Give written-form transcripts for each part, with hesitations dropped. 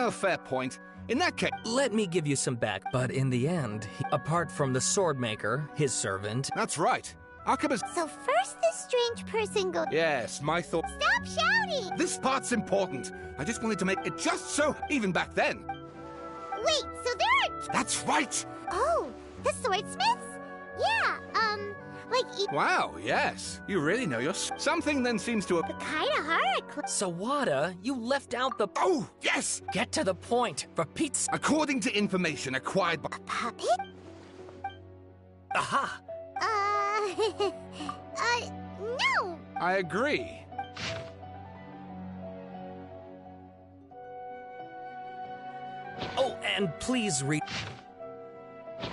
a fair point. In that case... Let me give you some back, but in the end, apart from the Swordmaker, his servant... That's right. Akaba's... So first this strange person goes... Yes, my thought... Stop shouting! This part's important. I just wanted to make it just so, even back then. Wait, so there are... That's right! Oh, the swordsmiths? Yeah, like... Wow, yes. You really know your... Something then seems to have... But kinda hard. Sawada, you left out the... Oh, yes! Get to the point, for Pete's... According to information acquired by... A puppet? Aha! No! I agree. Oh, and please read...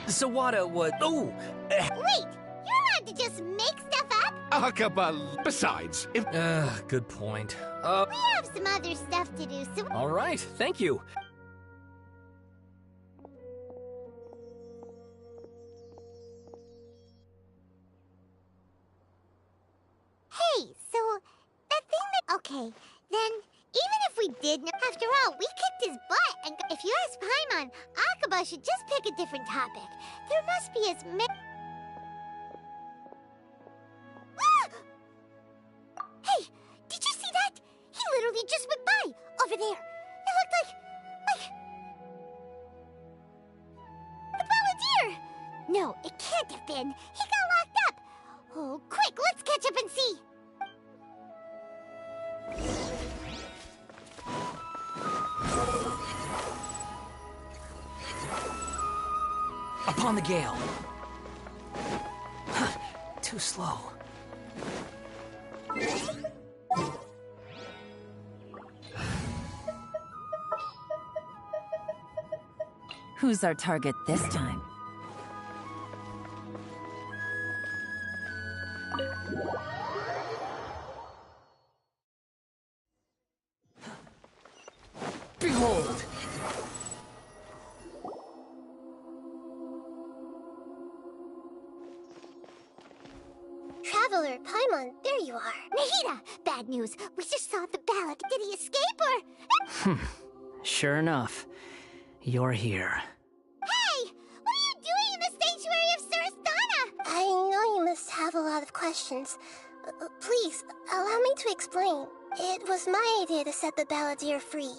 Sawada would... Oh! Wait, you're allowed to just make stuff up? Akaba... Besides, if... Good point. We have some other stuff to do, so... All right, thank you. Hey, so... that thing that... Okay, then... Even if we did... After all, we kicked his butt, and if you ask Paimon, Akaba should just pick a different topic. There must be as many... Hey, did you see that? He literally just went by, over there. It looked like... the Balladeer! No, it can't have been. He got locked up. Oh, quick, let's catch up and see. Upon the gale. Huh, too slow. Who's our target this time? Behold! Traveler, Paimon, there you are. Nahida, bad news. We just saw the ballad. Did he escape or... Sure enough, you're here. Hey! What are you doing in the sanctuary of Surasthana? I know you must have a lot of questions. Please, allow me to explain. It was my idea to set the Balladeer free.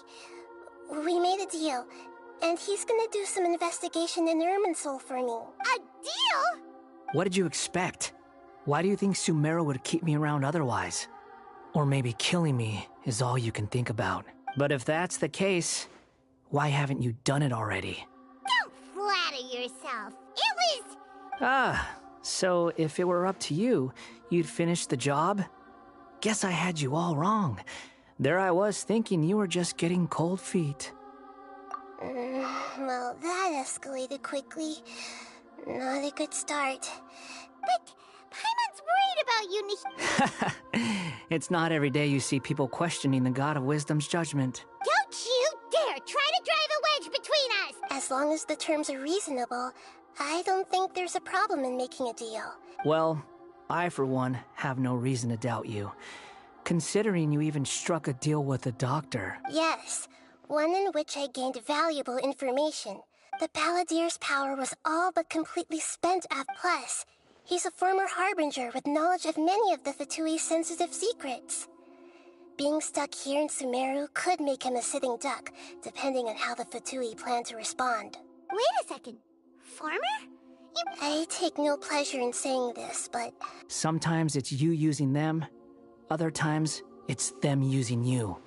We made a deal, and he's gonna do some investigation in Irminsul for me. A deal? What did you expect? Why do you think Sumeru would keep me around otherwise? Or maybe killing me is all you can think about. But if that's the case, why haven't you done it already? Don't flatter yourself. It was... Ah, so if it were up to you, you'd finish the job? Guess I had you all wrong. There I was thinking you were just getting cold feet. Well, that escalated quickly. Not a good start. But Paimon's worried about you, It's not every day you see people questioning the God of Wisdom's judgment. Don't you dare try to drive a wedge between us! As long as the terms are reasonable, I don't think there's a problem in making a deal. Well, I for one have no reason to doubt you, considering you even struck a deal with the doctor. Yes, one in which I gained valuable information. The Balladeer's power was all but completely spent at Plus. He's a former Harbinger with knowledge of many of the Fatui's sensitive secrets. Being stuck here in Sumeru could make him a sitting duck, depending on how the Fatui plan to respond. Wait a second. Former? I take no pleasure in saying this, but... Sometimes it's you using them, other times it's them using you.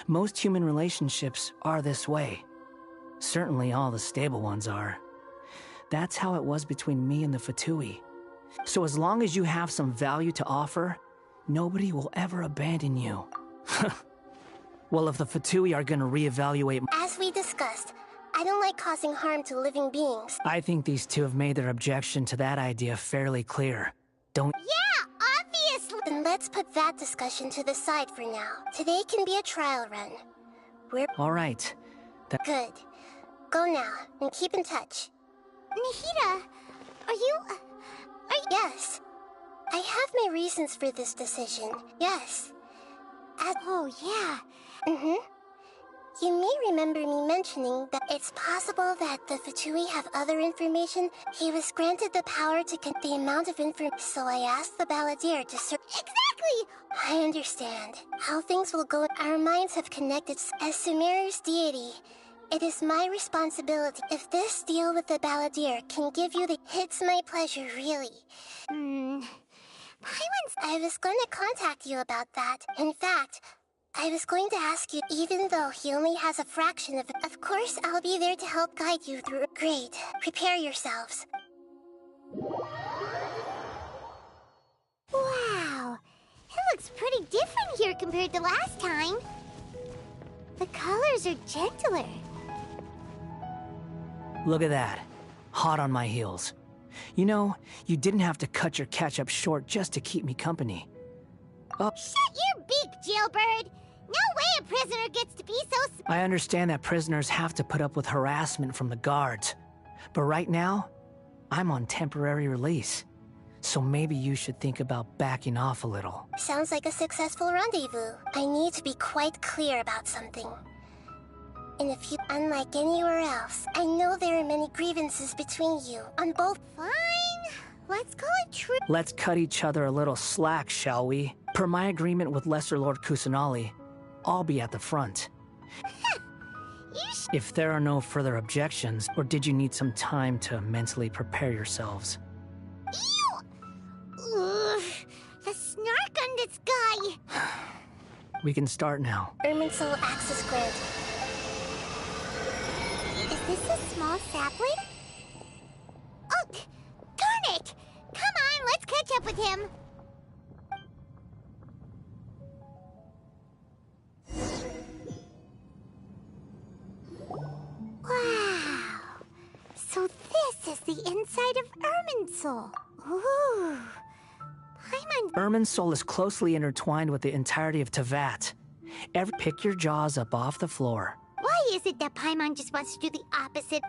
Most human relationships are this way. Certainly all the stable ones are. That's how it was between me and the Fatui. So as long as you have some value to offer, nobody will ever abandon you. Well, if the Fatui are gonna reevaluate... As we discussed, I don't like causing harm to living beings. I think these two have made their objection to that idea fairly clear. Don't... Yeah, obviously! Then let's put that discussion to the side for now. Today can be a trial run. We're... Alright. Good. Go now, and keep in touch. Nahida, are you... Yes. I have my reasons for this decision. Yes. Oh, yeah. You may remember me mentioning that it's possible that the Fatui have other information. He was granted the power to get the amount of information, so I asked the Balladeer to search. Exactly! I understand. How things will go, our minds have connected as Sumeru's deity. It is my responsibility. If this deal with the Balladeer can give you the... It's my pleasure, really. I was going to contact you about that. In fact, I was going to ask you, even though he only has a fraction of it. Of course, I'll be there to help guide you through. Great. Prepare yourselves. Wow. It looks pretty different here compared to last time. The colors are gentler. Look at that. Hot on my heels. You know, you didn't have to cut your catch-up short just to keep me company. Oh. Shut your beak, jailbird! No way a prisoner gets to be so... I understand that prisoners have to put up with harassment from the guards. But right now, I'm on temporary release. So maybe you should think about backing off a little. Sounds like a successful rendezvous. I need to be quite clear about something. Unlike anywhere else, I know there are many grievances between you on both. Fine. Let's call it true. Let's cut each other a little slack, shall we? Per my agreement with Lesser Lord Kusanali, I'll be at the front. If there are no further objections, or did you need some time to mentally prepare yourselves? Ew! Ugh, the snark on this guy! We can start now. Irminsul access granted. Is this a small sapling? Oh, darn it! Come on, let's catch up with him. Wow. So this is the inside of Irminsul. Ooh. Irminsul is closely intertwined with the entirety of Teyvat. Pick your jaws up off the floor. Why is it that Paimon just wants to do the opposite?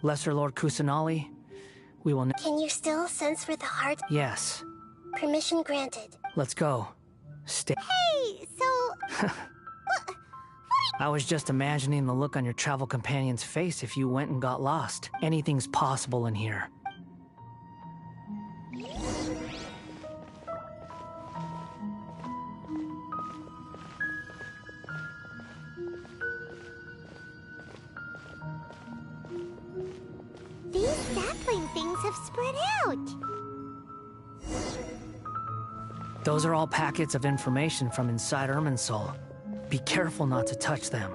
Lesser Lord Kusanali, we will... Can you still sense where the heart... Yes. Permission granted. Let's go. Stay... Hey, so... I was just imagining the look on your travel companion's face if you went and got lost. Anything's possible in here. These sapling things have spread out. Those are all packets of information from inside Irminsul. Be careful not to touch them.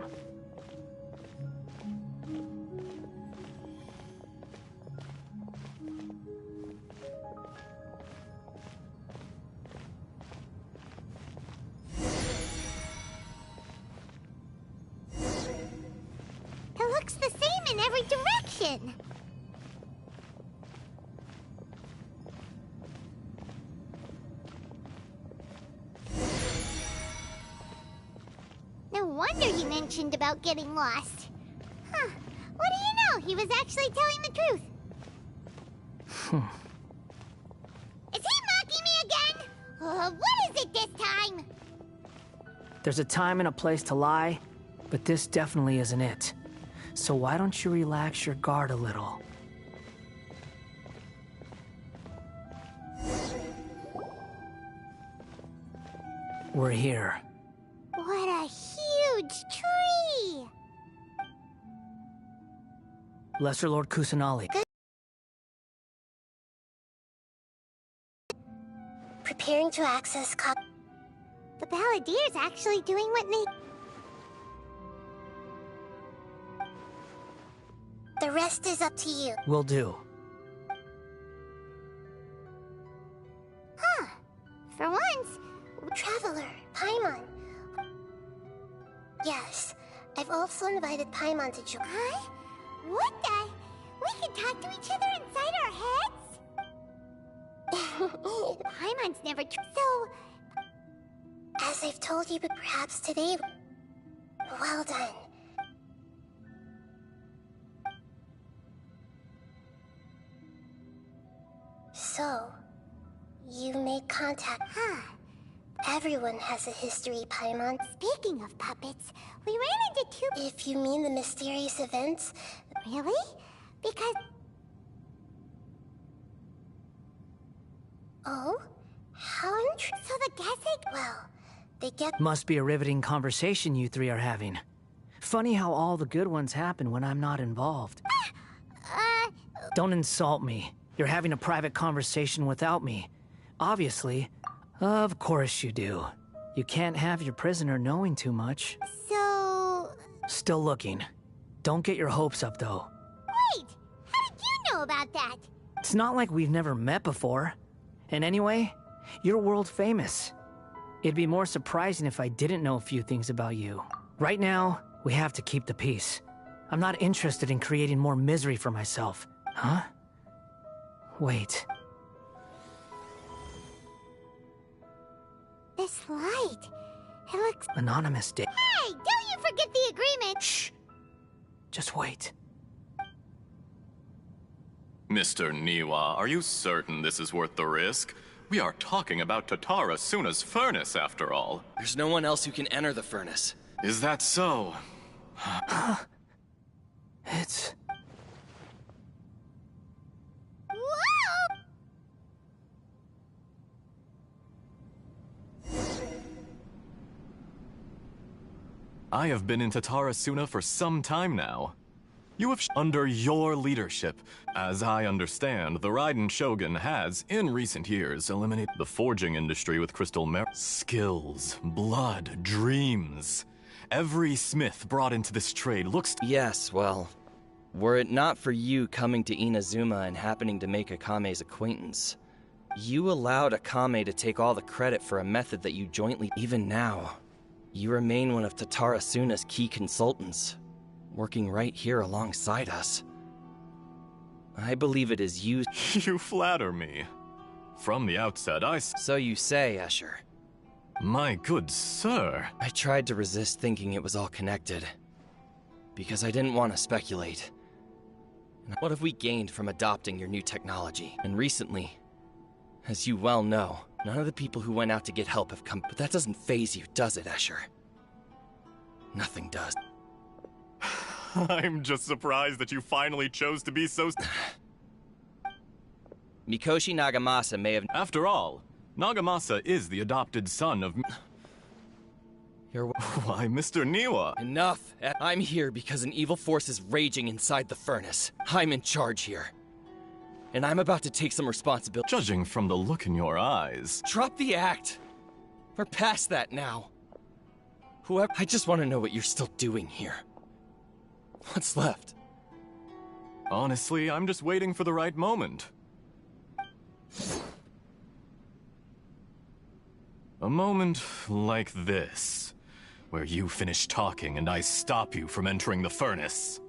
It looks the same in every direction. No wonder he mentioned about getting lost. Huh. What do you know? He was actually telling the truth. Is he mocking me again? What is it this time? There's a time and a place to lie, but this definitely isn't it. So why don't you relax your guard a little? We're here. What a huge tree! Lesser Lord Kusanali. Preparing to access The Balladeer's actually doing what they... The rest is up to you. Will do. Huh. For once... Traveler, Paimon. Yes, I've also invited Paimon to join. Huh? What the? We can talk to each other inside our heads? Paimon's never so... As I've told you, but perhaps today... Well done. So, you made contact. Huh. Everyone has a history, Paimon. Speaking of puppets, we ran into two... If you mean the mysterious events... Really? Because... Oh? How So the Genshin... Well, they get... Must be a riveting conversation you three are having. Funny how all the good ones happen when I'm not involved. Don't insult me. You're having a private conversation without me. Obviously. Of course you do. You can't have your prisoner knowing too much. So... Still looking. Don't get your hopes up, though. Wait! How did you know about that? It's not like we've never met before. And anyway, you're world famous. It'd be more surprising if I didn't know a few things about you. Right now, we have to keep the peace. I'm not interested in creating more misery for myself. Huh? Wait. This light... It looks... Anonymous date. Hey! Don't you forget the agreement! Shh. Just wait. Mr. Niwa, are you certain this is worth the risk? We are talking about Tatara Suna's furnace, after all. There's no one else who can enter the furnace. Is that so? It's... Whoa! I have been in Tatara Suna for some time now. You have under your leadership. As I understand, the Raiden Shogun has, in recent years, eliminated the forging industry with crystal skills, blood, dreams. Every smith brought into this trade looks... Yes, well, were it not for you coming to Inazuma and happening to make Akame's acquaintance, you allowed Akame to take all the credit for a method that you jointly... Even now, you remain one of Tatara Suna's key consultants, working right here alongside us. I believe it is you... You flatter me. From the outset, So you say, Escher. My good sir. I tried to resist thinking it was all connected, because I didn't want to speculate. What have we gained from adopting your new technology? And recently, as you well know, none of the people who went out to get help have come. But that doesn't faze you, does it, Escher? Nothing does. I'm just surprised that you finally chose to be so... Mikoshi Nagamasa may have... After all, Nagamasa is the adopted son of... You're... Why, Mr. Niwa... Enough! I'm here because an evil force is raging inside the furnace. I'm in charge here. And I'm about to take some responsibility. Judging from the look in your eyes... Drop the act! We're past that now. Whoever... I just want to know what you're still doing here. What's left? Honestly, I'm just waiting for the right moment. A moment like this, where you finish talking and I stop you from entering the furnace.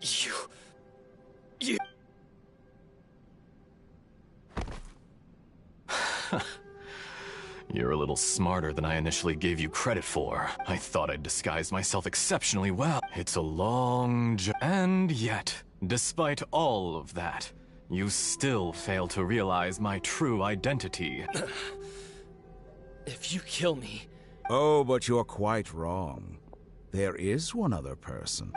You... You're a little smarter than I initially gave you credit for. I thought I'd disguised myself exceptionally well. It's a long journey. And yet, despite all of that, you still fail to realize my true identity. If you kill me... Oh, but you're quite wrong. There is one other person.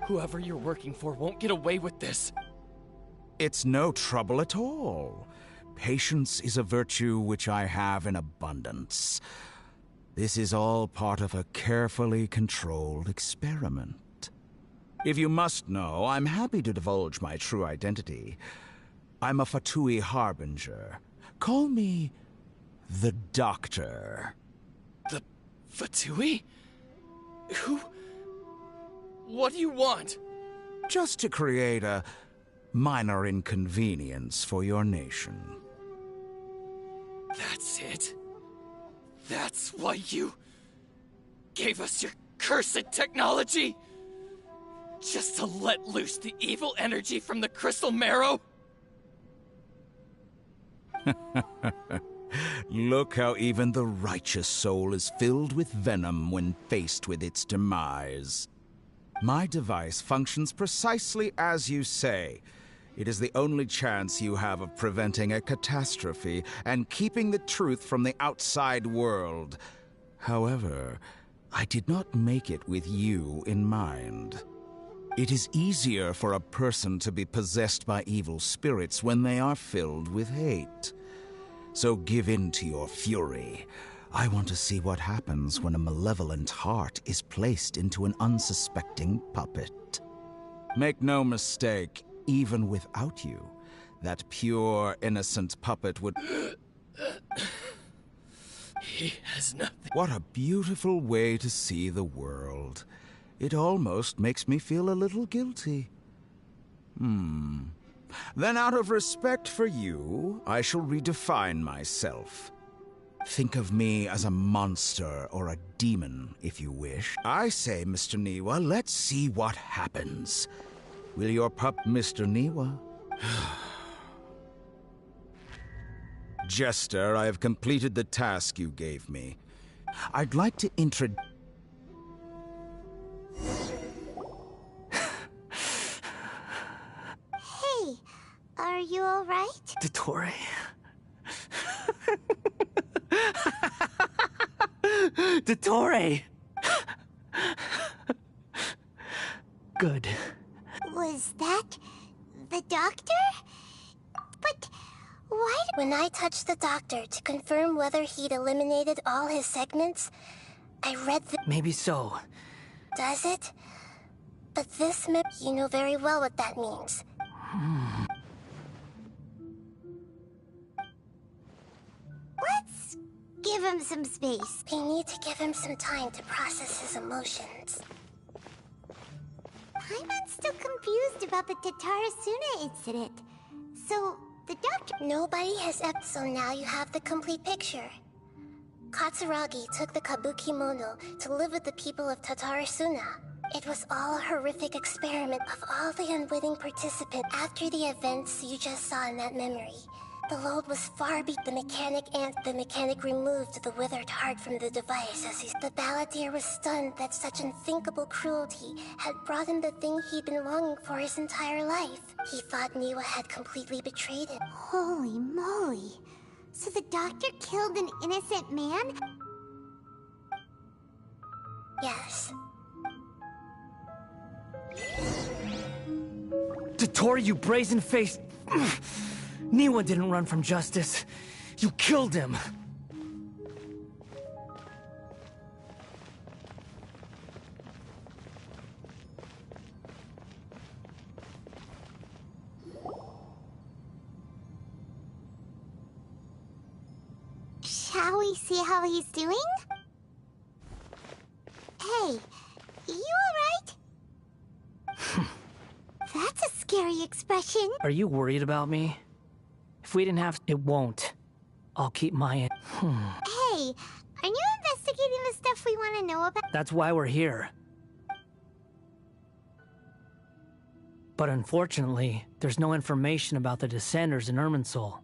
Whoever you're working for won't get away with this. It's no trouble at all. Patience is a virtue which I have in abundance. This is all part of a carefully controlled experiment. If you must know, I'm happy to divulge my true identity. I'm a Fatui Harbinger. Call me the Doctor. The Fatui? Who... What do you want? Just to create a minor inconvenience for your nation. That's it? That's why you gave us your cursed technology? Just to let loose the evil energy from the crystal marrow? Look how even the righteous soul is filled with venom when faced with its demise. My device functions precisely as you say. It is the only chance you have of preventing a catastrophe and keeping the truth from the outside world. However, I did not make it with you in mind. It is easier for a person to be possessed by evil spirits when they are filled with hate. So give in to your fury. I want to see what happens when a malevolent heart is placed into an unsuspecting puppet. Make no mistake, even without you, that pure, innocent puppet would... He has nothing. What a beautiful way to see the world. It almost makes me feel a little guilty. Then out of respect for you, I shall redefine myself. Think of me as a monster or a demon, if you wish. I say, Mr. Niwa, let's see what happens. Will your pup, Mr. Niwa? Jester, I have completed the task you gave me. I'd like to introduce... Hey, are you alright? Dottore. Dottore! Good. Was that the doctor? But why When I touched the doctor to confirm whether he'd eliminated all his segments, I read the... Maybe so. Does it? But this map, you know very well what that means. Let's give him some space. We need to give him some time to process his emotions. Paimon's still confused about the Tatarasuna incident. So, the doctor... Nobody has so now you have the complete picture. Katsuragi took the Kabuki Mono to live with the people of Tatarasuna. It was all a horrific experiment of all the unwitting participants after the events you just saw in that memory. The load was far beyond the mechanic, and the mechanic removed the withered heart from the device as the balladeer was stunned that such unthinkable cruelty had brought him the thing he'd been longing for his entire life. He thought Niwa had completely betrayed him. Holy moly. So the doctor killed an innocent man? Yes. Dottore, you brazen-faced... Niwa didn't run from justice. You killed him. Shall we see how he's doing? Hey, you alright? That's a scary expression. Are you worried about me? If we didn't have... It won't. I'll keep my... Hey, are you investigating the stuff we want to know about? That's why we're here. But unfortunately, there's no information about the Descenders in Irminsul.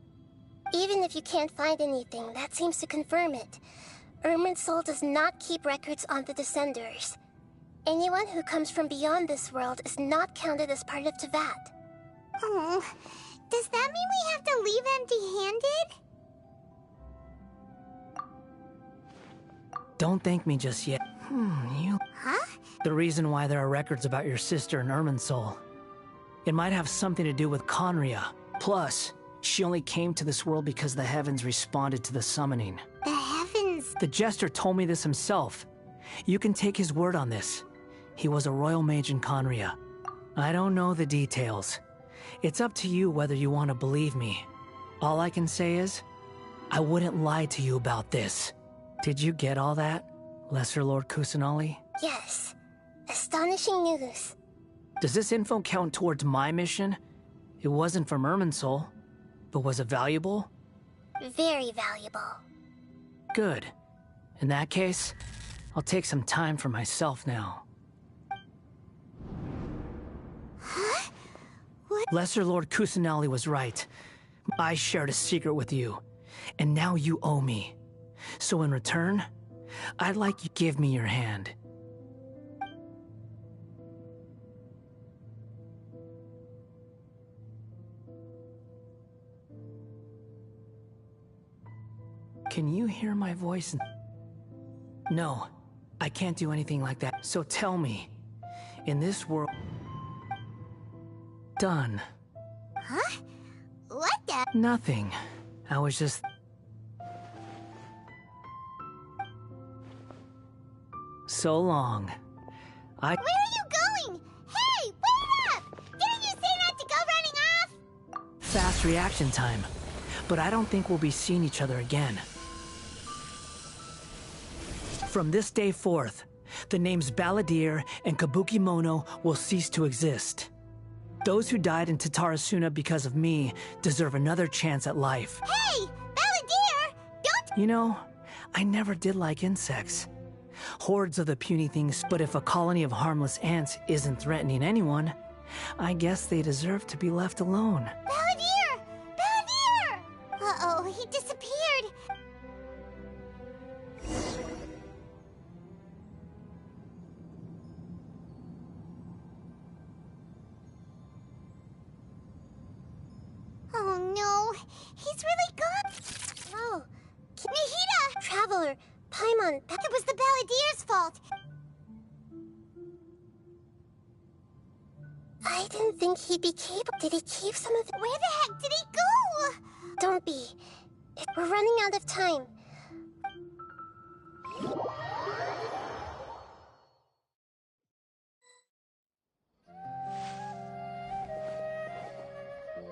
Even if you can't find anything, that seems to confirm it. Irminsul does not keep records on the Descenders. Anyone who comes from beyond this world is not counted as part of Tevat. Oh, does that mean we have to leave empty-handed? Don't thank me just yet. You... Huh? The reason why there are records about your sister in Irminsul. It might have something to do with Conria. Plus, she only came to this world because the heavens responded to the summoning. The heavens... The Jester told me this himself. You can take his word on this. He was a royal mage in Conria. I don't know the details. It's up to you whether you want to believe me. All I can say is, I wouldn't lie to you about this. Did you get all that, Lesser Lord Kusanali? Yes. Astonishing news. Does this info count towards my mission? It wasn't from Irminsul, but was it valuable? Very valuable. Good. In that case, I'll take some time for myself now. Huh? What? Lesser Lord Kusanali was right. I shared a secret with you, and now you owe me. So in return, I'd like you to give me your hand. Can you hear my voice? No, I can't do anything like that. So tell me, in this world... Done. Huh? What the? Nothing. I was just... So long. Where are you going? Hey, wait up! Didn't you say not to go running off? Fast reaction time. But I don't think we'll be seeing each other again. From this day forth, the names Balladeer and Kabukimono will cease to exist. Those who died in Tatarasuna because of me deserve another chance at life. Hey, Balladeer! Don't... You know, I never did like insects. Hordes of the puny things, but if a colony of harmless ants isn't threatening anyone, I guess they deserve to be left alone. Balladeer! Balladeer! Uh-oh, he disappeared. Oh no, he's really gone. Oh, Nihida! Traveler, Paimon, It was the Balladeer's fault. I didn't think he'd be capable. Did he keep some of the... Where the heck did he go? Don't be. We're running out of time.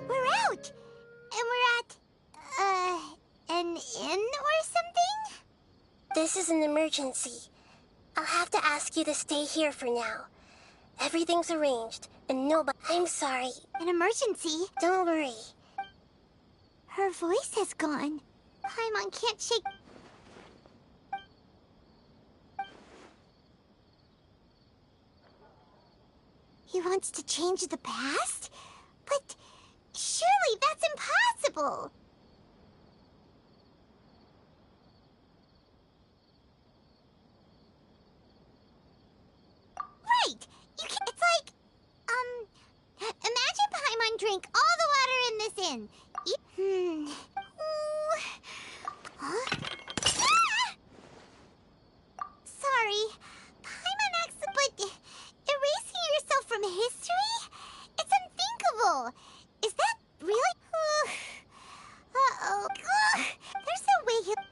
We're out! And we're at... an inn or something? This is an emergency. I'll have to ask you to stay here for now. Everything's arranged, and nobody... I'm sorry. An emergency? Don't worry. Her voice has gone. Paimon can't shake... He wants to change the past? But surely that's impossible! Right! You can... It's like... Imagine Paimon drank all the water in this inn. Ooh. Huh? Ah! Sorry. Paimon acts... But erasing yourself from history? It's unthinkable. Is that really... Uh-oh. There's no way he'll...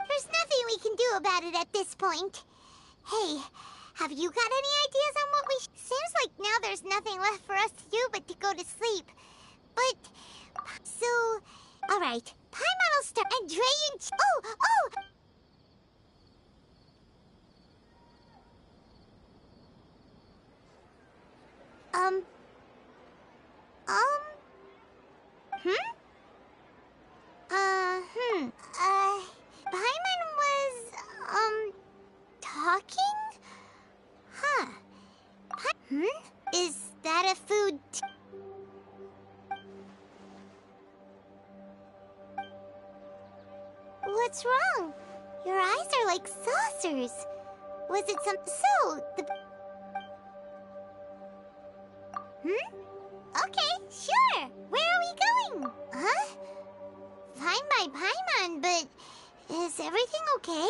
There's nothing we can do about it at this point. Hey, have you got any ideas on what we Seems like now there's nothing left for us to do but to go to sleep. But... So... Alright, Paimon will start and Drayan... Oh! Paimon was, talking? Huh. Is that a food... What's wrong? Your eyes are like saucers. Was it some... So, the... Okay, sure. Where are we going? Huh? Fine by Paimon, but... Is everything okay?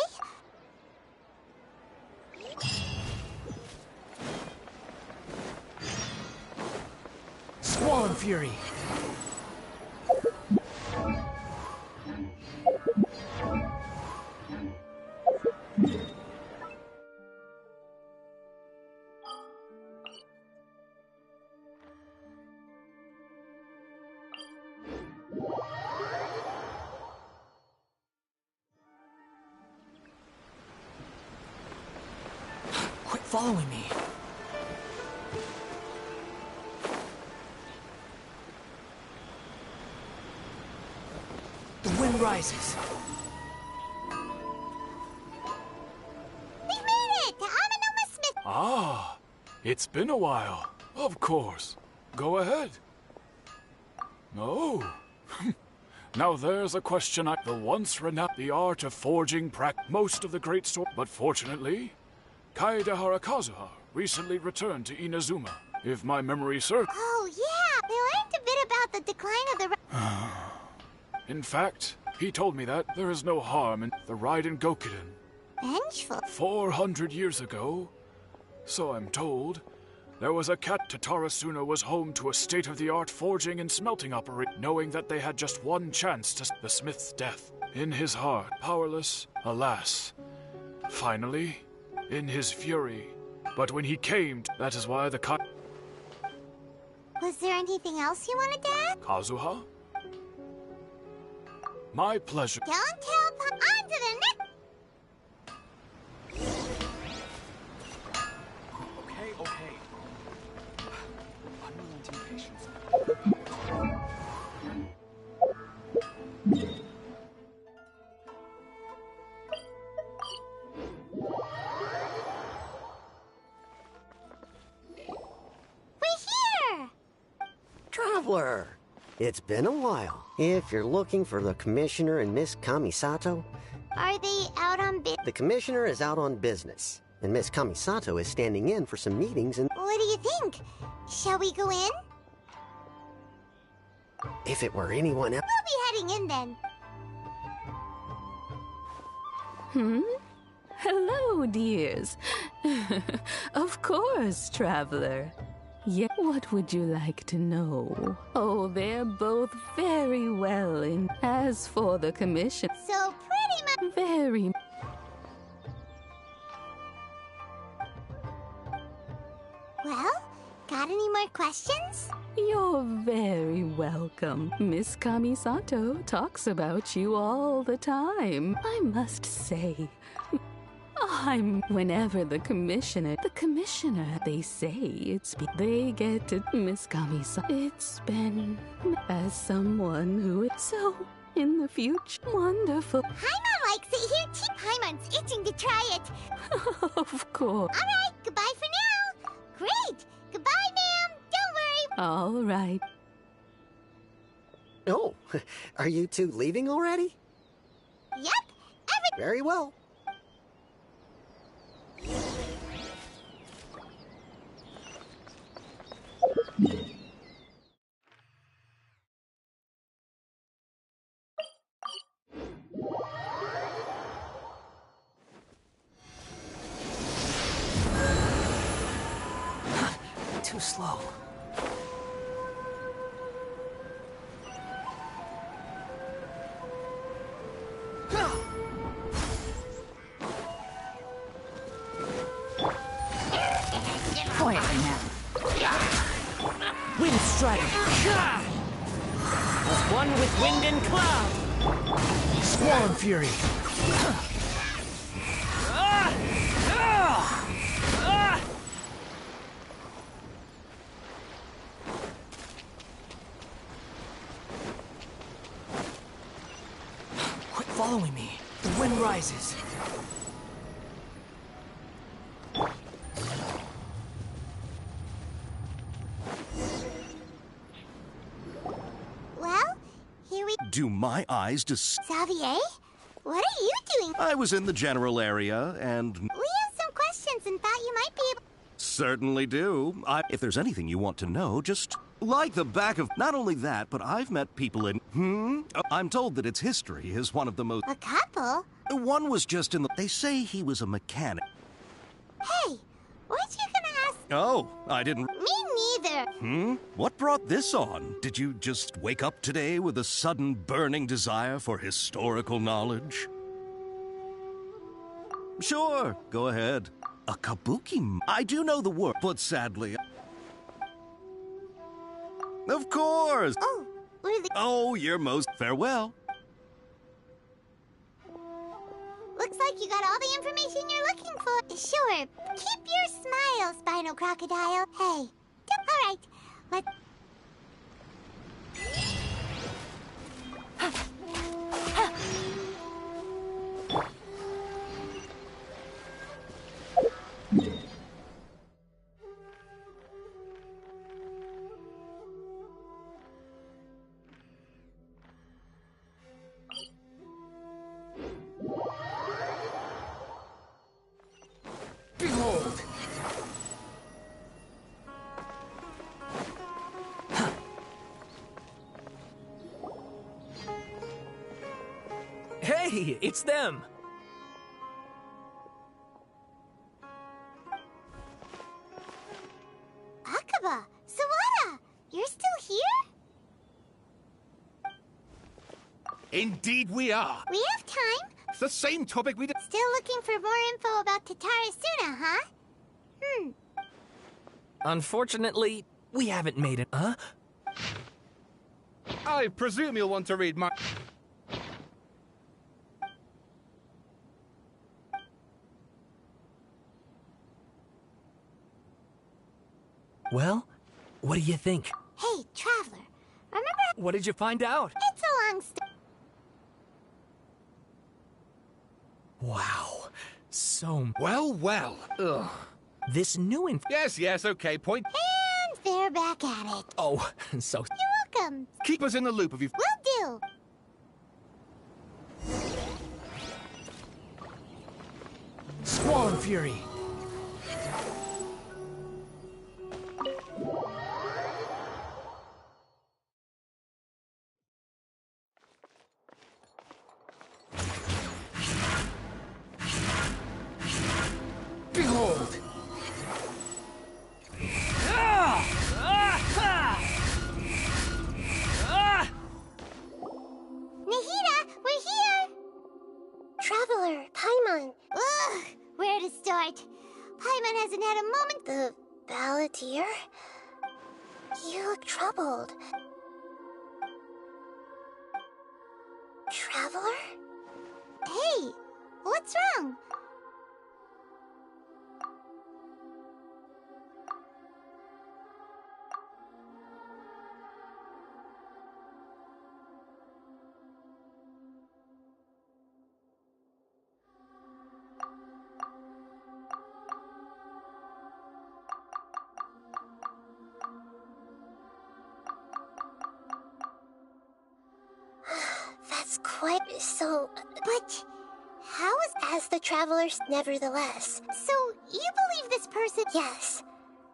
Squall and Fury! Quit following me. The wind rises. We made it! Amanoma Smith! Ah, it's been a while. Of course. Go ahead. Oh. Now there's a question the once renowned the art of forging most of the great sword. But fortunately, Kaedehara Kazuha recently returned to Inazuma. If my memory serves... Oh, yeah! We learned a bit about the decline of the... In fact, he told me that there is no harm in the Raiden Gokiden. Vengeful? 400 years ago, so I'm told, there was a cat. Tatarasuna was home to a state-of-the-art forging and smelting operation, knowing that they had just one chance to the smith's death. In his heart, powerless, alas. Finally, in his fury. But when he came, that is why the Was there anything else you wanted to add? Kazuha? My pleasure. Don't tell on to the next. Okay. Unrelenting patience. We're here! Traveler! It's been a while. If you're looking for the Commissioner and Miss Kamisato... Are they out on The Commissioner is out on business, and Miss Kamisato is standing in for some meetings and... What do you think? Shall we go in? If it were anyone else... We'll be heading in then. Hello, dears. Of course, traveler. Yeah, what would you like to know? Oh, they're both very well in. As for the commission, So pretty much. very. Well, got any more questions? You're very welcome. Miss Kamisato talks about you all the time. I must say, whenever the commissioner, they say they get to Miss Kamisato. It's been as someone who is so in the future. Wonderful. Paimon likes it here too. Paimon's itching to try it. Of course. All right, goodbye for now. Great. Goodbye, ma'am. Don't worry. All right. Oh, are you two leaving already? Yep. Very well. Too slow. Quietly now. Wind Strider. As one with wind and cloud. Squall Fury. Quit following me. The wind rises. Well, here we... Do my eyes just... Xavier? What are you doing? I was in the general area, and... We have some questions and thought you might be able... Certainly do. If there's anything you want to know, just... Like the back of... Not only that, but I've met people in... I'm told that its history is one of the most... A couple? One was just in the... They say he was a mechanic. Hey, weren't you gonna ask... Oh, I didn't... Me neither. What brought this on? Did you just wake up today with a sudden burning desire for historical knowledge? Sure, go ahead. A kabuki... I do know the word, but sadly... Of course! Oh, really? Oh, you're most... Farewell. Looks like you got all the information you're looking for. Sure, keep your smile, Spinal Crocodile. Hey, all right, let's... Behold! Hey, it's them! Akaba, Sawada, you're still here? Indeed we are. We have time. It's the same topic we did. Still looking for more info about Tatarasuna, huh? Unfortunately, we haven't made it. Huh? I presume you'll want to read my... Well, what do you think? Hey, Traveler, remember... What did you find out? It's a long story. Wow. So... Well, well. Ugh. This new Yes, okay, point. And they're back at it. Oh, so... You're welcome. Keep us in the loop if you've... Will do. Squall Fury! Behold! Nahida, we're here! Traveler, Paimon. Ugh, where to start? Paimon hasn't had a moment. The Balladeer? You look troubled. Traveler? Hey, what's wrong? That's quite so... But how is... As the Travelers, nevertheless. So, you believe this person... Yes.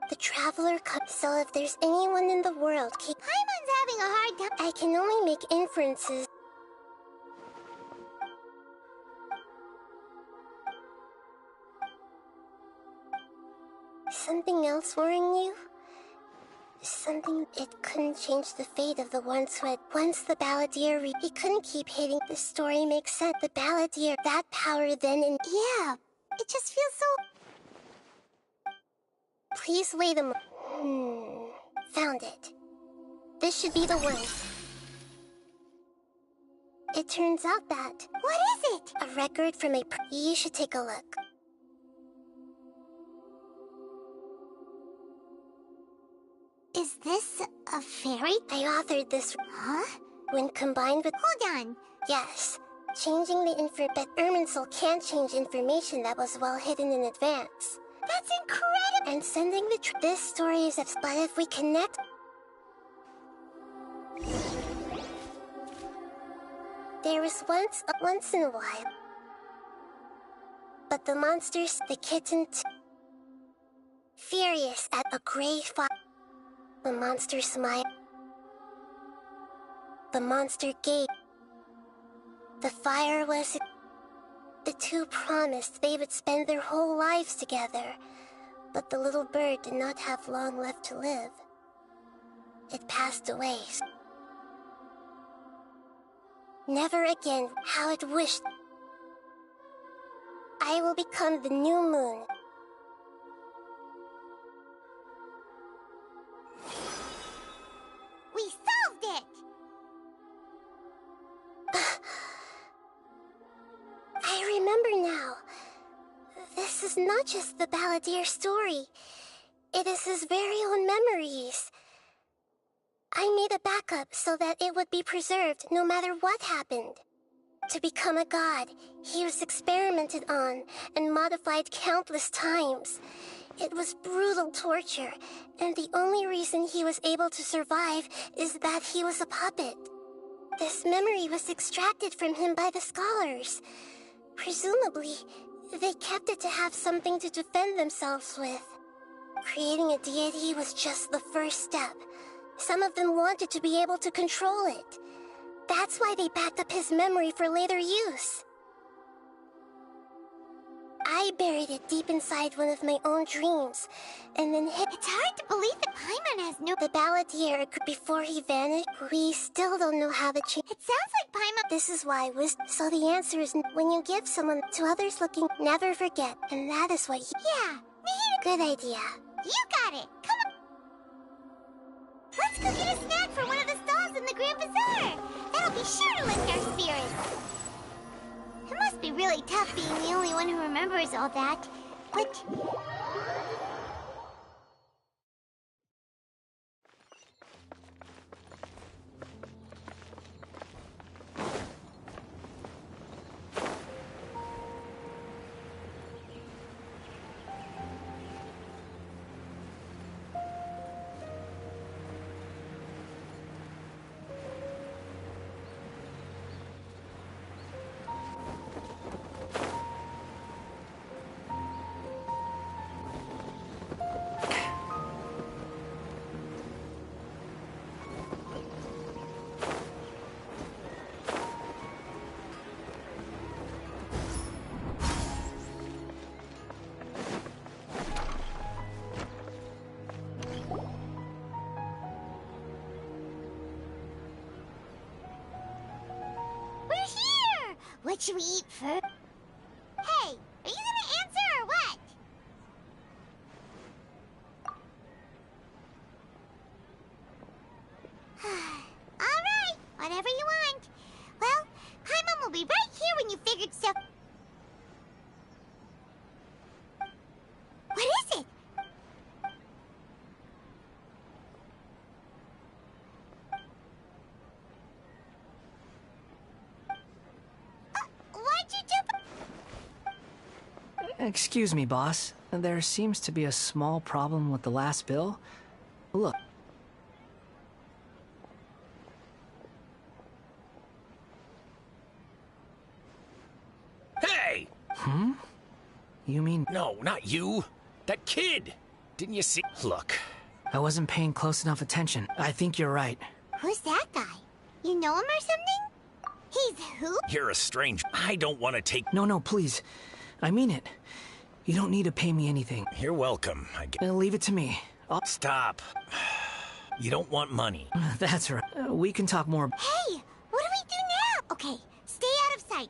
The Traveler comes, so if there's anyone in the world Paimon's having a hard time... I can only make inferences. Something else worrying you? Something it couldn't change the fate of the ones who had once the Balladeer he couldn't keep hitting. The story makes sense. The Balladeer, that power then and Yeah, it just feels so... Please wait a moment. Found it. This should be the one. It turns out that... What is it? A record from a... You should take a look. Is this a fairy? I authored this... Huh? When combined with... Hold on. Yes. Changing the info... But Irminsul can't change information that was well hidden in advance. That's incredible! And sending the... This story is... But if we connect... There was once in a while. But the monsters... The kitten... Furious at a gray fire... The monster smiled. The monster gave. The fire was... The two promised they would spend their whole lives together. But the little bird did not have long left to live. It passed away. Never again how it wished. I will become the new moon. We solved it! I remember now. This is not just the Balladeer story. It is his very own memories. I made a backup so that it would be preserved no matter what happened. To become a god, he was experimented on and modified countless times. It was brutal torture, and the only reason he was able to survive is that he was a puppet. This memory was extracted from him by the scholars. Presumably, they kept it to have something to defend themselves with. Creating a deity was just the first step. Some of them wanted to be able to control it. That's why they backed up his memory for later use. I buried it deep inside one of my own dreams, and then hit. It's hard to believe that Paimon has no... The Balladeer, before he vanished, we still don't know how to change. It sounds like Paimon... This is why so the answer is when you give someone to others looking, never forget. And that is what Yeah, Good idea. You got it. Come on. Let's go get a snack from one of the stalls in the Grand Bazaar. That'll be sure to lift our spirits. It must be really tough being the only one who remembers all that. But... What should we eat first? Hey, are you gonna answer or what? Alright, whatever you want. Well, Paimon will be right here when you figured stuff... What is it? Why'd you jump... Excuse me, boss. There seems to be a small problem with the last bill. Look. Hey! Hmm? You mean... No, not you. That kid. Didn't you see... Look. I wasn't paying close enough attention. I think you're right. Who's that guy? You know him or something? He's who? You're a strange... I don't want to take... No, please. I mean it. You don't need to pay me anything. You're welcome, I guess. Leave it to me. Stop. You don't want money. That's right. We can talk more. Hey, what do we do now? Okay, stay out of sight.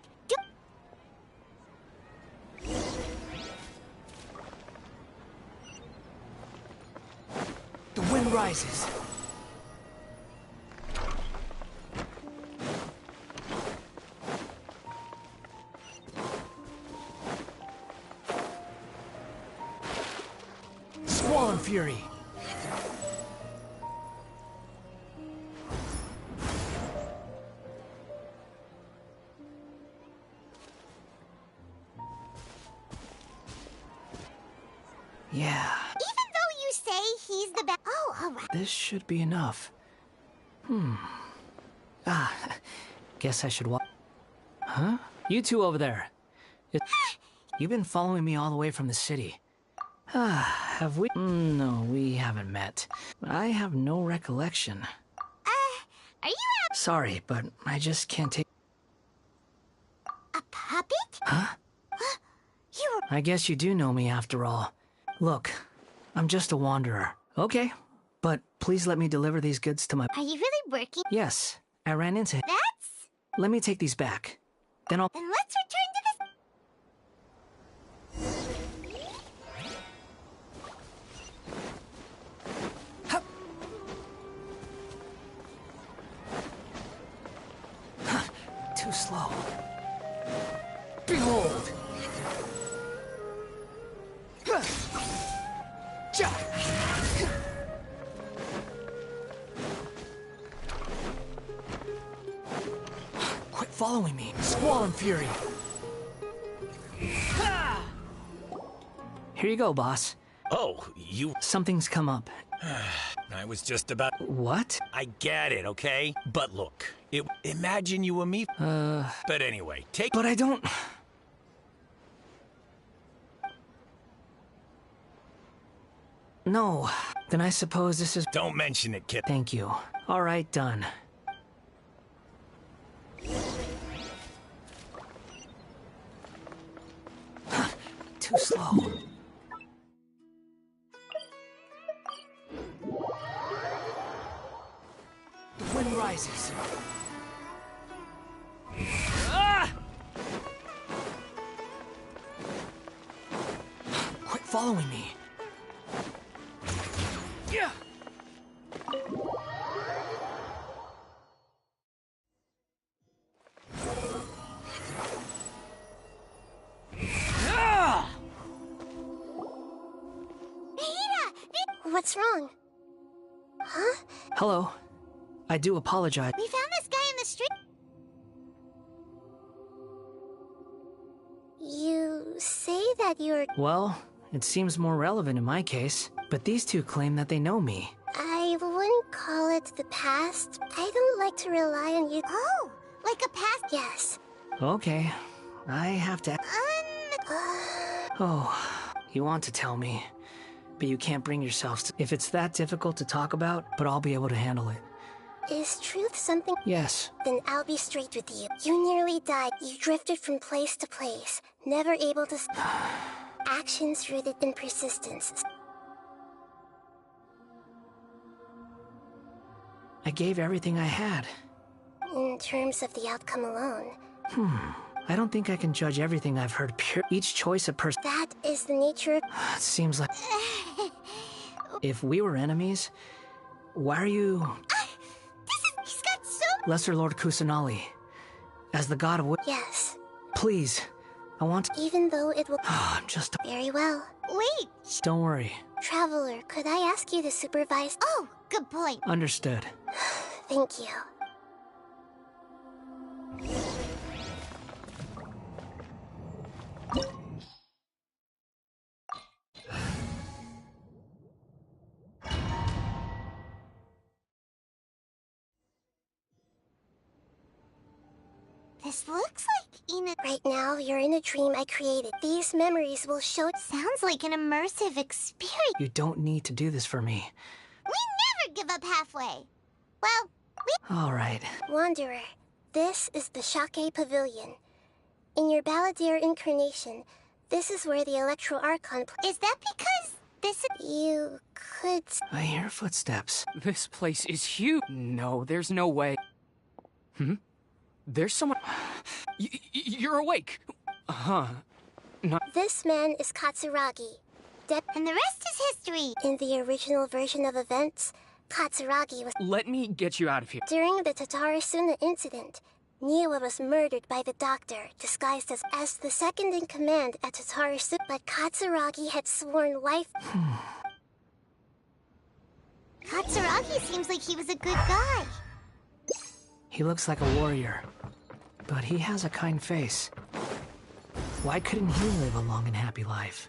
The wind rises. Squall Fury. Yeah. Even though you say he's the best... Oh, all right. This should be enough. Guess I should walk. Huh? You two over there. You've been following me all the way from the city. Have we? No, we haven't met. I have no recollection. Are you Sorry, but I just can't take... a puppet? Huh? You were... I guess you do know me after all. Look, I'm just a wanderer. Okay, but please let me deliver these goods to my... Are you really working? Yes, I ran into... That's... Let me take these back. Then I'll... Then let's return to this... Too slow. Behold! Quit following me, Squall and Fury. Here you go, boss. Oh, you... Something's come up. I was just about... What? I get it, okay? But look, imagine you and me... But anyway, take... But I don't... No. Then I suppose this is... Don't mention it, kid. Thank you. All right, done. rises. Ah! Quit following me. Yeah. What's wrong? Huh? Hello. I do apologize. We found this guy in the street. You say that you're... Well, it seems more relevant in my case, but these two claim that they know me. I wouldn't call it the past. I don't like to rely on you. Oh, like a past? Yes. Okay, I have to... Oh, you want to tell me, but you can't bring yourself to... If it's that difficult to talk about, but I'll be able to handle it. Is truth something? Yes. Then I'll be straight with you. You nearly died. You drifted from place to place, never able to... Actions rooted in persistence. I gave everything I had. In terms of the outcome alone. I don't think I can judge everything I've heard pure. Each choice a person... That is the nature of... It seems like... If we were enemies, why are you... He's got so... Lesser Lord Kusanali. As the god of... Yes. Please, I want to... Even though it will... I'm just... Very well. Wait! Don't worry. Traveler, could I ask you to supervise... Oh, good point. Understood. Thank you. This looks like Ina... Right now, you're in a dream I created. These memories will show... Sounds like an immersive experience. You don't need to do this for me. We never give up halfway. Well, we... All right. Wanderer, this is the Shake Pavilion. In your Balladeer incarnation, this is where the Electro Archon... Is that because this is... You could... I hear footsteps. This place is huge. No, there's no way. There's someone... You're awake! Huh. Not... This man is Katsuragi. And the rest is history. In the original version of events, Katsuragi was... Let me get you out of here. During the Tatarasuna incident, Niwa was murdered by the doctor, disguised as the second in command at Tatarasuna, but Katsuragi had sworn life... Katsuragi seems like he was a good guy. He looks like a warrior, but he has a kind face. Why couldn't he live a long and happy life?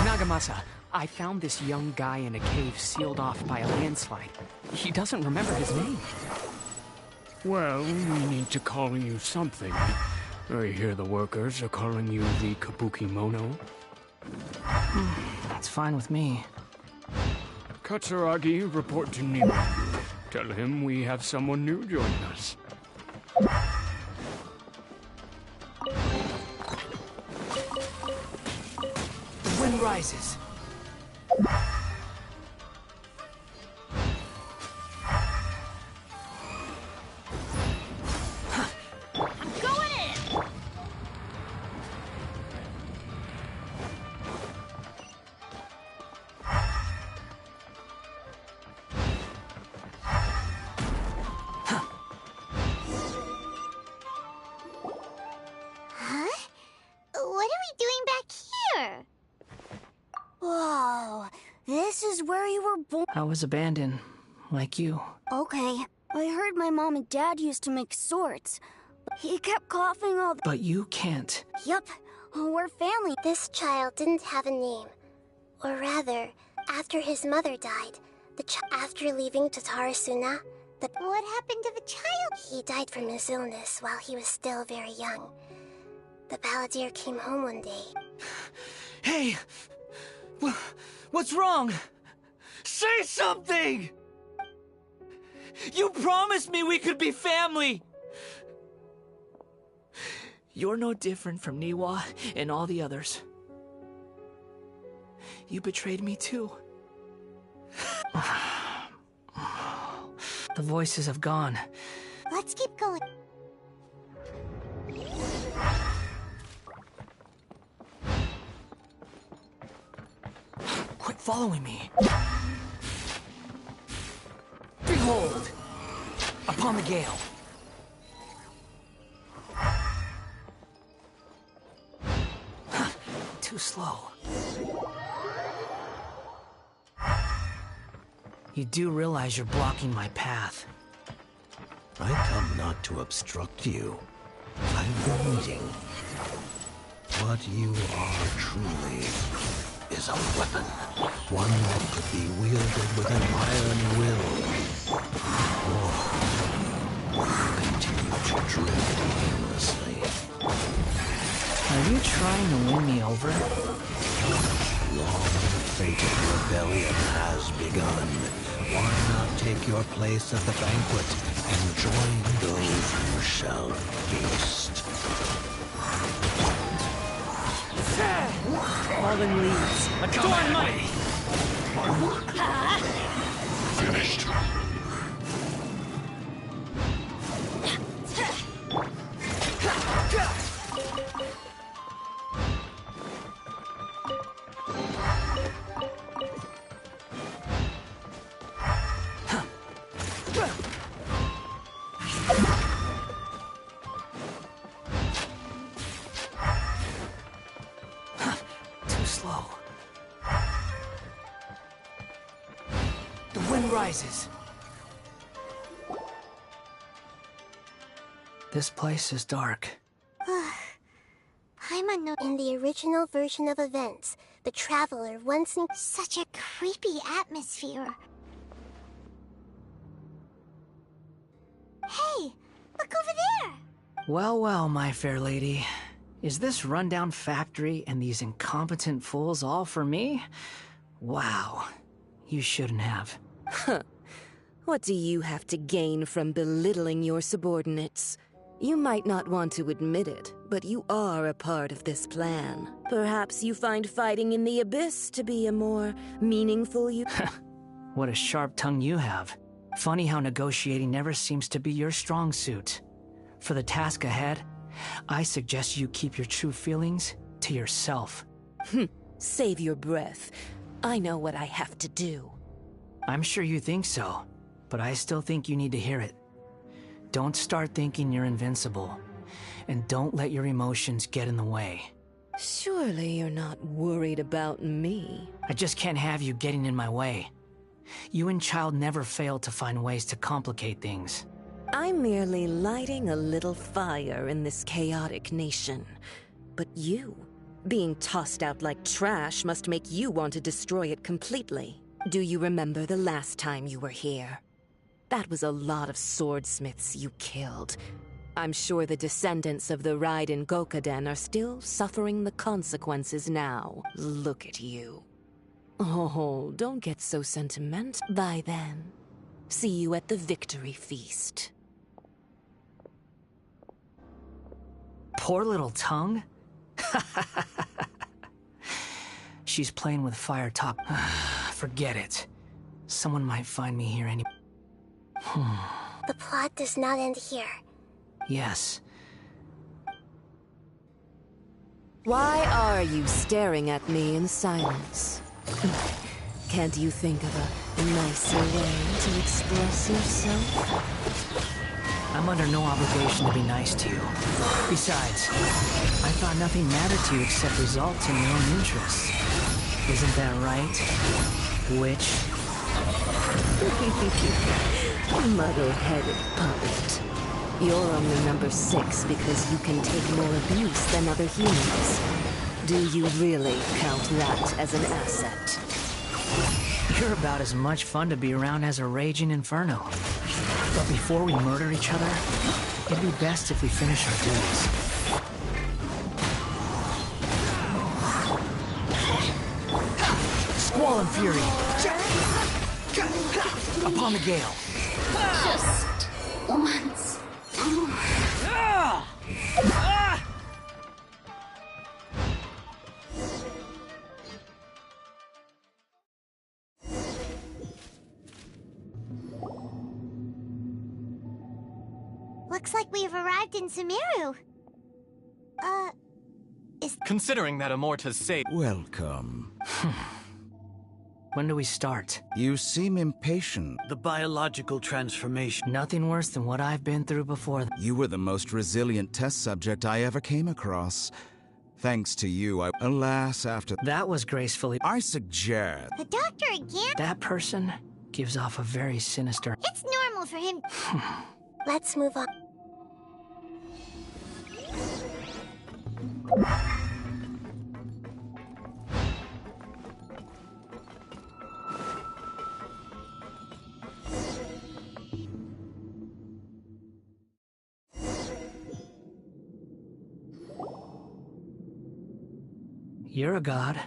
Nagamasa, I found this young guy in a cave sealed off by a landslide. He doesn't remember his name. Well, we need to call you something. I hear the workers are calling you the Kabuki Mono. That's fine with me. Katsuragi, report to Niwa. Tell him we have someone new joining us. The wind rises. I was abandoned, like you. Okay. I heard my mom and dad used to make swords. He kept coughing all the... But you can't. Yup. We're family. This child didn't have a name. Or rather, after his mother died, after leaving Tatarasuna, What happened to the child? He died from his illness while he was still very young. The Balladeer came home one day. Hey! What's wrong? Say something! You promised me we could be family! You're no different from Niwa and all the others. You betrayed me too. The voices have gone. Let's keep going. Quit following me. Behold! Upon the gale. Too slow. You do realize you're blocking my path. I come not to obstruct you. I've been waiting. What you are truly is a weapon. One that could be wielded with an iron will. Or continue to drift aimlessly. Are you trying to win me over? Long-fated rebellion has begun. Why not take your place at the banquet and join those who shall feast? Fallen leaves, adorn mighty! Finished. Too slow. The wind rises. This place is dark. I'm unknown. In the original version of events, the Traveler once knew such a creepy atmosphere. Hey, look over there! Well, well, my fair lady. Is this rundown factory and these incompetent fools all for me? Wow. You shouldn't have. Huh. What do you have to gain from belittling your subordinates? You might not want to admit it, but you are a part of this plan. Perhaps you find fighting in the Abyss to be a more meaningful What a sharp tongue you have. Funny how negotiating never seems to be your strong suit. For the task ahead, I suggest you keep your true feelings to yourself. Save your breath. I know what I have to do. I'm sure you think so, but I still think you need to hear it. Don't start thinking you're invincible, and don't let your emotions get in the way. Surely you're not worried about me. I just can't have you getting in my way. You and Child never fail to find ways to complicate things. I'm merely lighting a little fire in this chaotic nation. But you, being tossed out like trash, must make you want to destroy it completely. Do you remember the last time you were here? That was a lot of swordsmiths you killed. I'm sure the descendants of the Raiden Gokaden are still suffering the consequences now. Look at you. Oh, don't get so sentimental. Bye then. See you at the victory feast. Poor little tongue? She's playing with fire talk. Forget it. Someone might find me here any... The plot does not end here. Yes. Why are you staring at me in silence? Can't you think of a nicer way to express yourself? I'm under no obligation to be nice to you. Besides, I thought nothing mattered to you except results in your own interests. Isn't that right, witch? Muddle-headed puppet. You're only number 6 because you can take more abuse than other humans. Do you really count that as an asset? You're about as much fun to be around as a raging inferno. But before we murder each other, it'd be best if we finish our duties. Squall and fury! Upon the gale! Just once. Looks like we've arrived in Sumeru. Considering that Amorta's say— Welcome. When do we start? You seem impatient. The biological transformation. Nothing worse than what I've been through before. You were the most resilient test subject I ever came across. Thanks to you, alas, after— That was gracefully— I suggest— The doctor again? That person gives off a very sinister— It's normal for him. Let's move on. You're a god.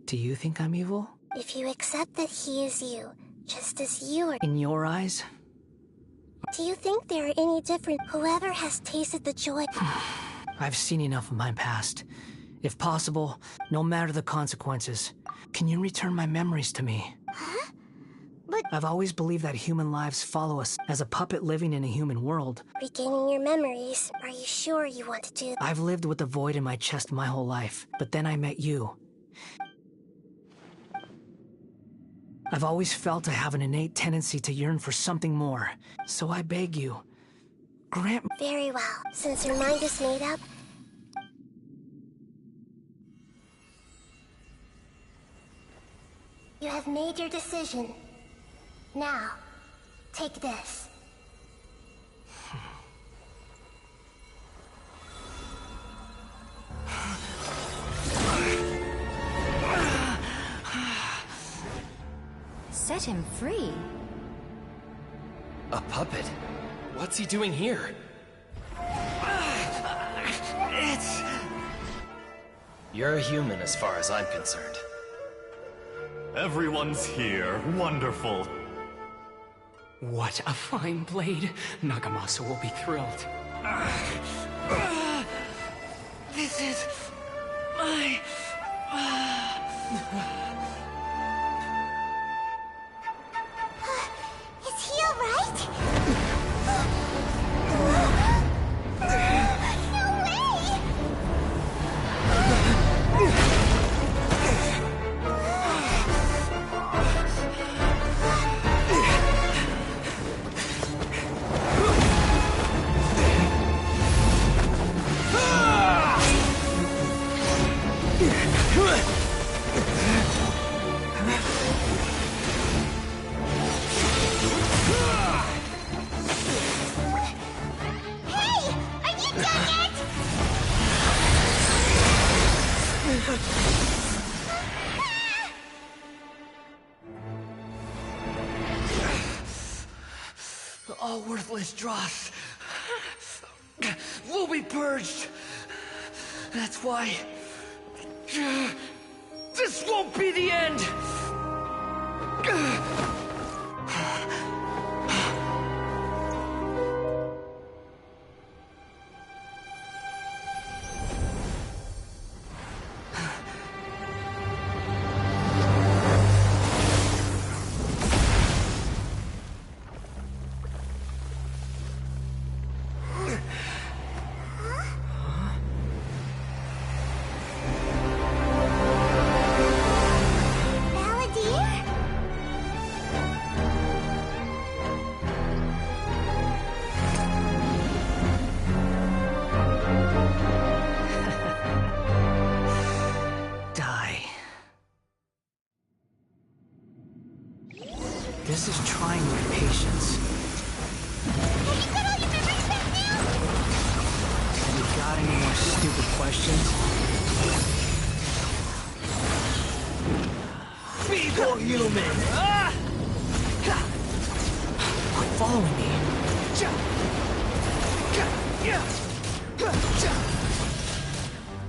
Do you think I'm evil? If you accept that he is you, just as you are— In your eyes? Do you think there are any different— Whoever has tasted the joy— I've seen enough of my past. If possible, no matter the consequences, can you return my memories to me? Huh? But— I've always believed that human lives follow us as a puppet living in a human world. Regaining your memories, are you sure you want to do— I've lived with a void in my chest my whole life, but then I met you. I've always felt I have an innate tendency to yearn for something more, so I beg you, grant me— Very well. Since your mind is made up— You have made your decision. Now, take this. Set him free. A puppet? What's he doing here? You're a human as far as I'm concerned. Everyone's here. Wonderful. What a fine blade. Nagamasa will be thrilled. This is my... Is he alright? No way! All worthless dross will be purged. That's why this won't be the end. This is trying my patience. Have you got all your memories back now? Have you got any more stupid questions? Feeble human! Quit following me.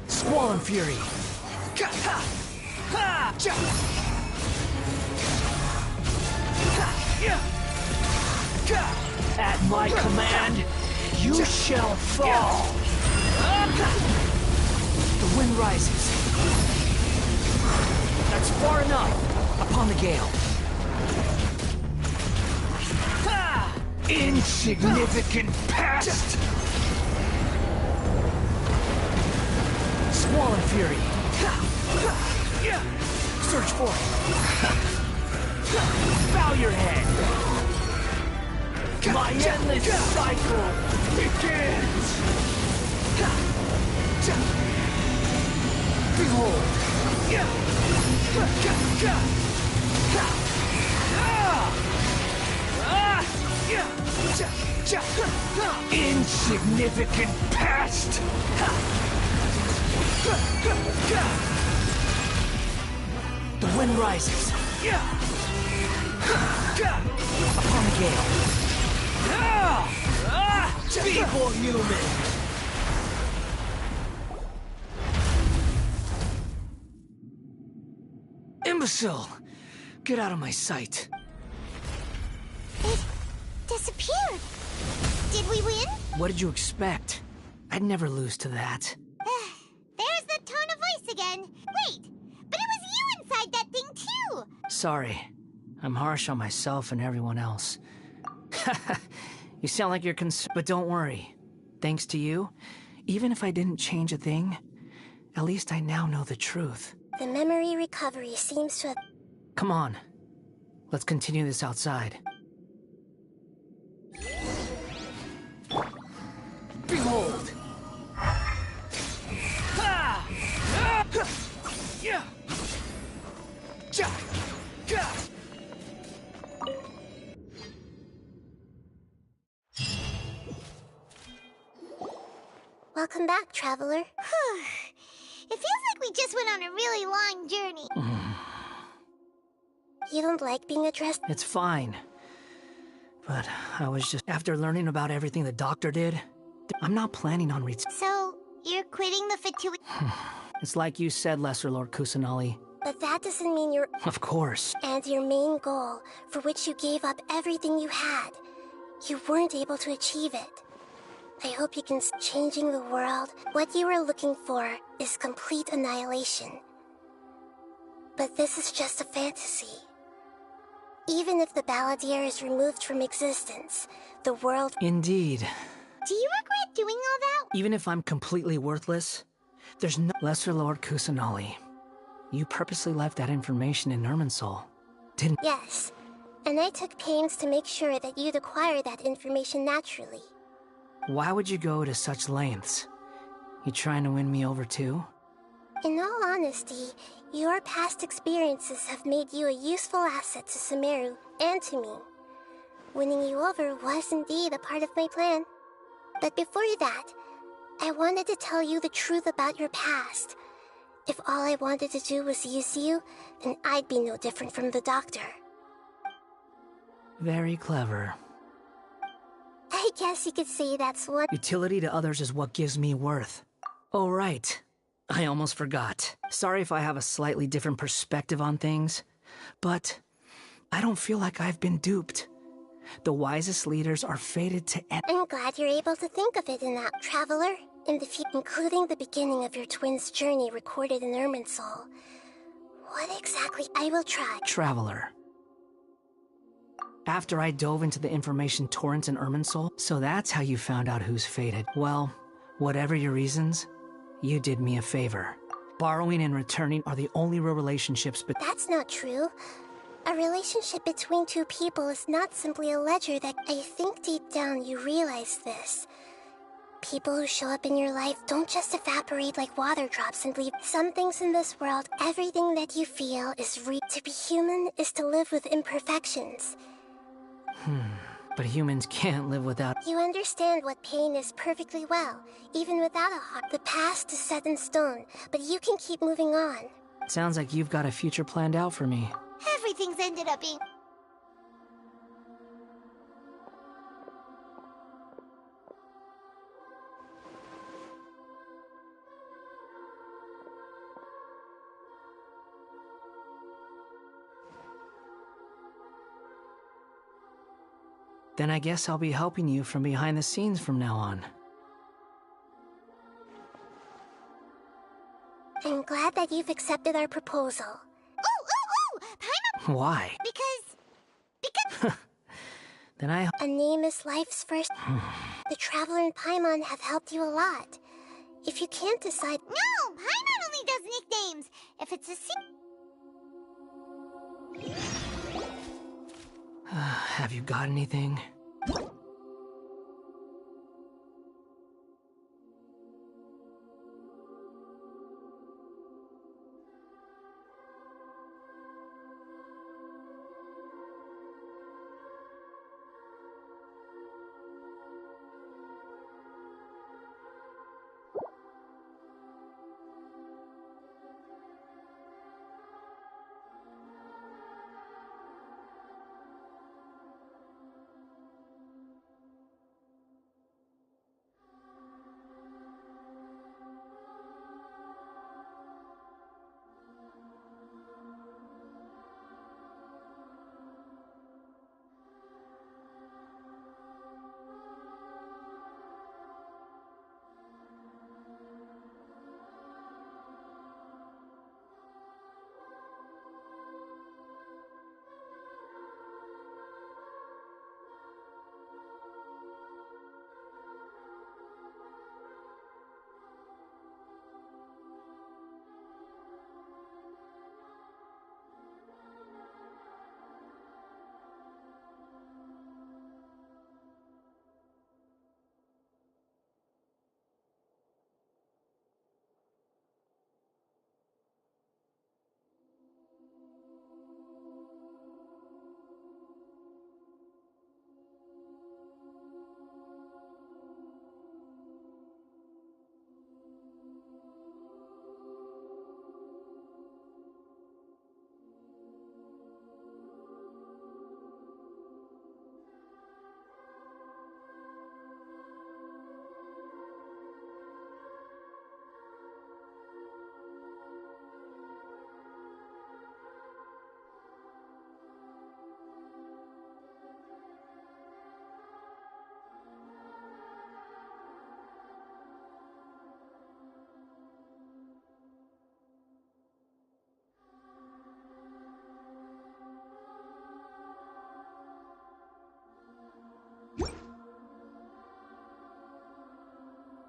Squall and Fury. my command, you shall fall. The wind rises. That's far enough. Upon the gale. Insignificant pest! Swollen fury. Search for it. Bow your head. My endless cycle begins. Behold. Insignificant pest! The wind rises. Upon the gale. Feeble human! Imbecile! Get out of my sight. It disappeared. Did we win? What did you expect? I'd never lose to that. There's the tone of voice again. Wait, but it was you inside that thing too. Sorry. I'm harsh on myself and everyone else. You sound like you're but don't worry. Thanks to you, even if I didn't change a thing, at least I now know the truth. The memory recovery seems to have... Come on. Let's continue this outside. Behold! Welcome back, traveler. It feels like we just went on a really long journey. You don't like being addressed? It's fine. But I was just... After learning about everything the doctor did, I'm not planning on So, you're quitting the Fatui... It's like you said, Lesser Lord Kusanali. But that doesn't mean you're... Of course. And your main goal, for which you gave up everything you had, you weren't able to achieve it. I hope you can... Changing the world, what you were looking for is complete annihilation. But this is just a fantasy. Even if the Balladeer is removed from existence, the world... Indeed. Do you regret doing all that? Even if I'm completely worthless, there's no... Lesser Lord Kusanali, you purposely left that information in Irminsul, didn't... Yes, and I took pains to make sure that you'd acquire that information naturally. Why would you go to such lengths? You trying to win me over too? In all honesty, your past experiences have made you a useful asset to Sumeru and to me. Winning you over was indeed a part of my plan. But before that, I wanted to tell you the truth about your past. If all I wanted to do was use you, then I'd be no different from the doctor. Very clever. I guess you could say that's what... Utility to others is what gives me worth. Oh, right. I almost forgot. Sorry if I have a slightly different perspective on things, but I don't feel like I've been duped. The wisest leaders are fated to end. I'm glad you're able to think of it in that, traveler. In the including the beginning of your twins' journey recorded in Irminsul. What exactly? I will try. Traveler. After I dove into the information torrents in Irminsul, so that's how you found out who's fated. Well, whatever your reasons, you did me a favor. Borrowing and returning are the only real relationships, but... That's not true. A relationship between two people is not simply a ledger that... I think deep down you realize this. People who show up in your life don't just evaporate like water drops and leave. Some things in this world, everything that you feel is real. To be human is to live with imperfections. But humans can't live without... You understand what pain is perfectly well, even without a heart. The past is set in stone, but you can keep moving on. Sounds like you've got a future planned out for me. Everything's ended up being... Then I guess I'll be helping you from behind the scenes from now on. I'm glad that you've accepted our proposal. Ooh! Paimon! Why? Because... Then I... A name is life's first... The Traveler and Paimon have helped you a lot. If you can't decide... No! Paimon only does nicknames! If it's a Have you got anything?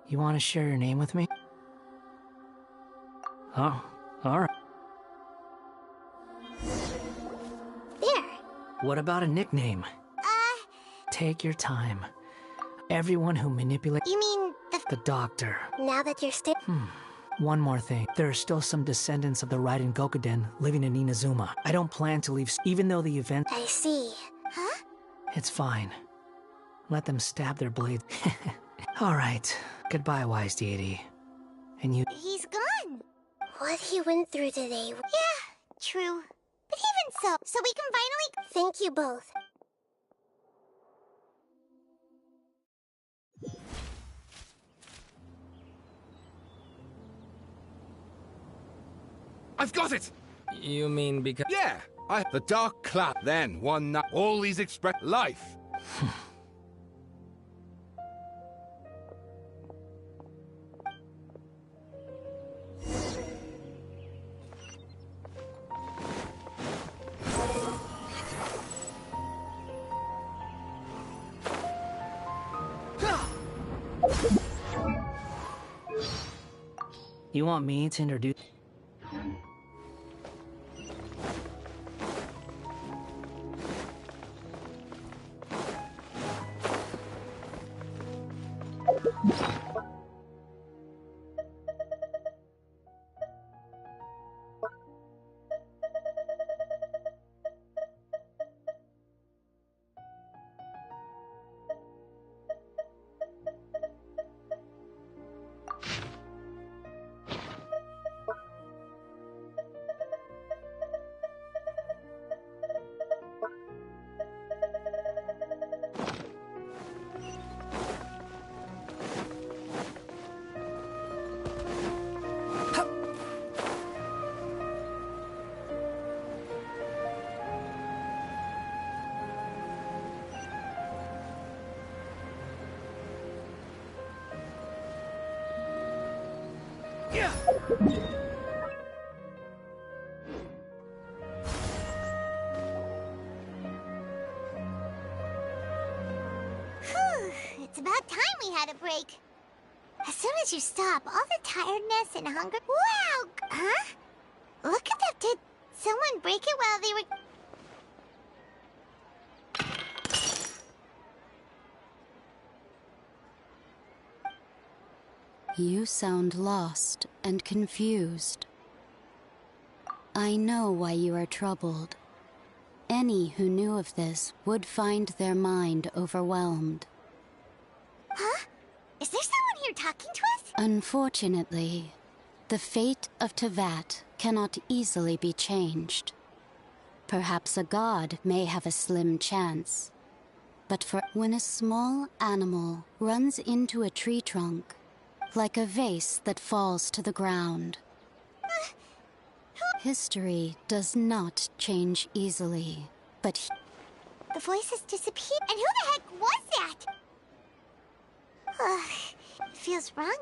You want to share your name with me? Oh, alright. There. What about a nickname? Take your time. Everyone who manipulates... You mean the doctor. Now that you're still... One more thing. There are still some descendants of the Raiden Gokuden living in Inazuma. I don't plan to leave even though the event... I see. Huh? It's fine. Let them stab their blades. Alright. Goodbye, wise deity. And you... He's gone. What he went through today... Yeah, true. But even so we can finally... Thank you both. I've got it! You mean because... Yeah! The Dark Cloud then one night. All these express life. You want me to introduce... Whew, it's about time we had a break. As soon as you stop, all the tiredness and hunger... Wow! Huh? Look at that. Did someone break it while they were... You sound lost and confused. I know why you are troubled. Any who knew of this would find their mind overwhelmed. Huh? Is there someone here talking to us? Unfortunately, the fate of Tevat cannot easily be changed. Perhaps a god may have a slim chance. But when a small animal runs into a tree trunk, like a vase that falls to the ground, history does not change easily, but The voices disappeared. And who the heck was that? Ugh, it feels wrong.